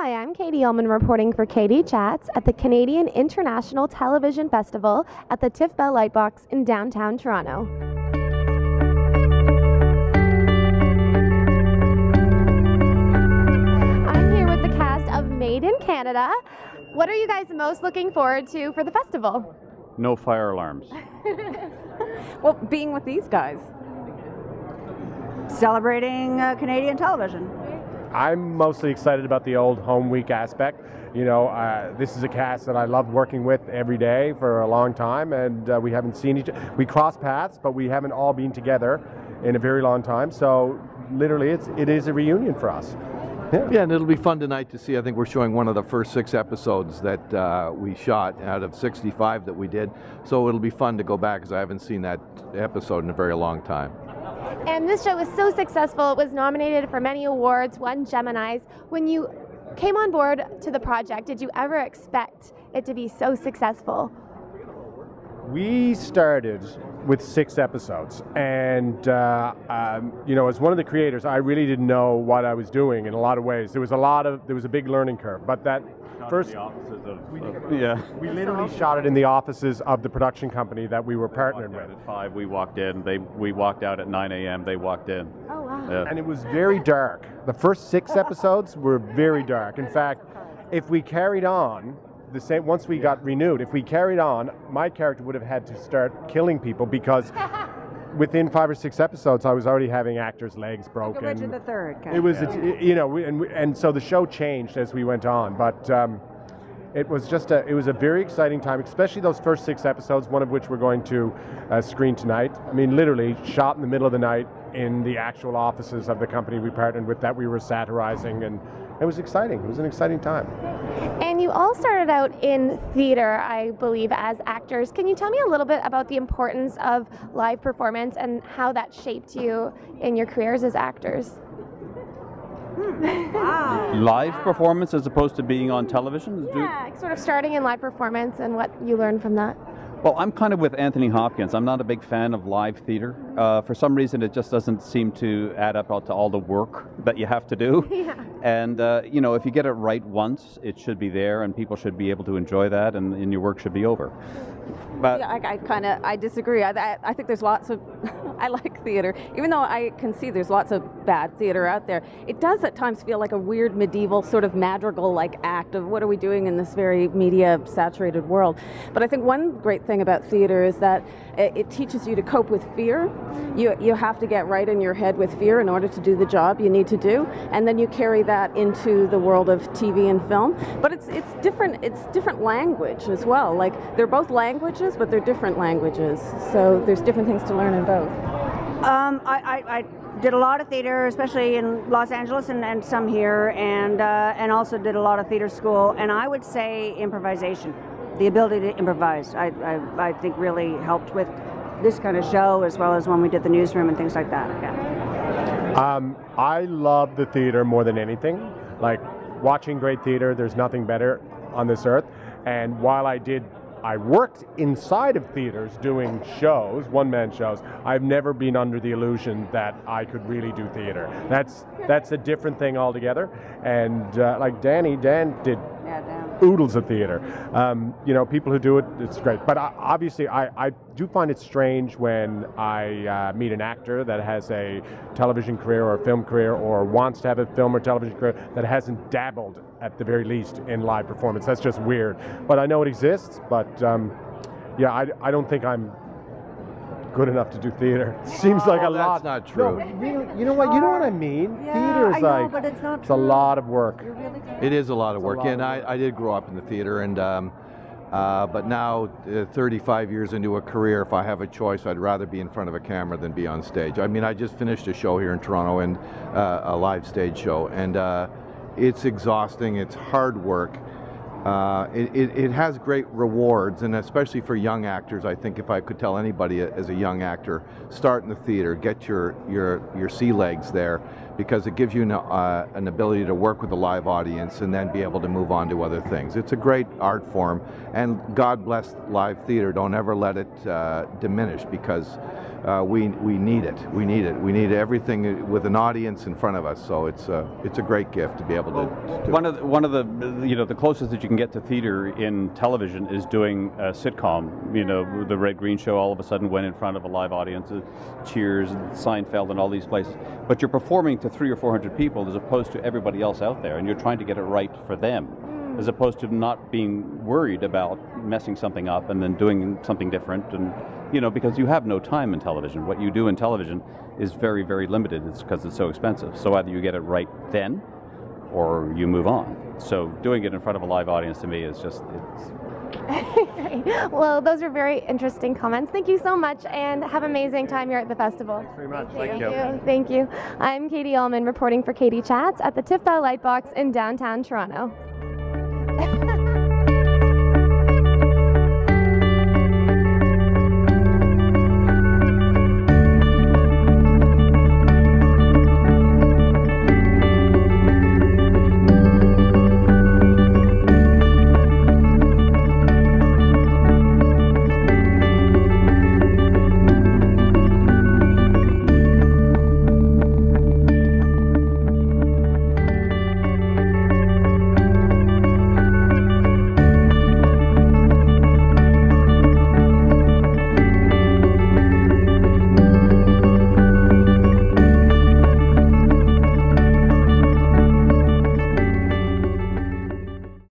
Hi, I'm Katie Uhlmann reporting for KD Chats at the Canadian International Television Festival at the TIFF LIGHTBOX in downtown Toronto. I'm here with the cast of Made in Canada. What are you guys most looking forward to for the festival? No fire alarms. Well, being with these guys. Celebrating Canadian television. I'm mostly excited about the old home week aspect. You know, this is a cast that I loved working with every day for a long time, and we haven't seen each other. We cross paths, but we haven't all been together in a very long time. So literally, it is a reunion for us. Yeah, and it'll be fun tonight to see. I think we're showing one of the first 6 episodes that we shot out of 65 that we did. So it'll be fun to go back because I haven't seen that episode in a very long time. And this show was so successful, it was nominated for many awards, won Geminis. When you came on board to the project, did you ever expect it to be so successful? We started with 6 episodes, and you know, as one of the creators, I really didn't know what I was doing in a lot of ways. There was a big learning curve, but that first, we literally shot it in the offices of the production company that we were partnered with. At 5 we walked in, we walked out at 9 a.m., they walked in. Oh wow. Yeah. And it was very dark. The first 6 episodes were very dark. In fact, if we carried on, once we got renewed, if we carried on, my character would have had to start killing people because within 5 or 6 episodes, I was already having actors' legs broken. Like Richard III. It was, you know, and so the show changed as we went on, but it was just it was a very exciting time, especially those first 6 episodes, one of which we're going to screen tonight. I mean, literally shot in the middle of the night in the actual offices of the company we partnered with that we were satirizing, and it was exciting. It was an exciting time. And you all started out in theater, I believe, as actors. Can you tell me a little bit about the importance of live performance and how that shaped you in your careers as actors? Wow. Live performance as opposed to being on television? Yeah, sort of starting in live performance and what you learned from that. Well, I'm kind of with Anthony Hopkins. I'm not a big fan of live theater. For some reason, it just doesn't seem to add up to all the work that you have to do. Yeah. And, you know, if you get it right once, it should be there and people should be able to enjoy that and your work should be over. But Yeah, I disagree. I think there's lots of, I like theater. Even though I can see there's lots of bad theater out there, it does at times feel like a weird medieval sort of madrigal-like act of what are we doing in this very media-saturated world. But I think one great thing about theater is that it teaches you to cope with fear. You have to get right in your head with fear in order to do the job you need to do, and then you carry that into the world of TV and film. But it's different language as well. Like, they're both languages, but they're different languages. So there's different things to learn in both. I did a lot of theater, especially in Los Angeles and some here, and also did a lot of theater school. And I would say improvisation, the ability to improvise, I think really helped with this kind of show, as well as when we did the newsroom and things like that. Yeah. I love the theater more than anything. Like, watching great theater, there's nothing better on this earth. And while I worked inside of theaters doing shows, one-man shows. I've never been under the illusion that I could really do theater. That's a different thing altogether. And like Dan did oodles of theater. You know, people who do it, it's great. But obviously, I do find it strange when I meet an actor that has a television career or a film career or wants to have a film or television career that hasn't dabbled, at the very least, in live performance. That's just weird. But I know it exists, but yeah, I don't think I'm good enough to do theater. Seems like a lot. That's not true. No, really, you know what I mean? Yeah, Theater is I know, like, but it's not it's true. a lot of work. You're really good. It is a lot of work. lot And of work. I did grow up in the theater, and but now, 35 years into a career, if I have a choice, I'd rather be in front of a camera than be on stage. I mean, I just finished a show here in Toronto, and a live stage show, and it's exhausting. It's hard work. It has great rewards, and especially for young actors, I think if I could tell anybody as a young actor, start in the theater, get your sea legs there, because it gives you an ability to work with a live audience and then be able to move on to other things. It's a great art form, and God bless live theater. Don't ever let it diminish, because we need it. We need it. We need everything with an audience in front of us. So it's a great gift to be able to. One of the the closest that you can get to theater in television is doing a sitcom. The Red Green Show all of a sudden went in front of a live audience, Cheers, Seinfeld, and all these places. But you're performing to 300 or 400 people as opposed to everybody else out there, and you're trying to get it right for them, as opposed to not being worried about messing something up and then doing something different. And because you have no time in television. What you do in television is very, very limited. It's because it's so expensive. So either you get it right then, or you move on. So doing it in front of a live audience to me is just, Great. Well, those are very interesting comments. Thank you so much, and have an amazing time here at the festival. Thanks very much. Thank you. Thank you. I'm Katie Uhlmann reporting for Katie Chats at the TIFF Lightbox in downtown Toronto.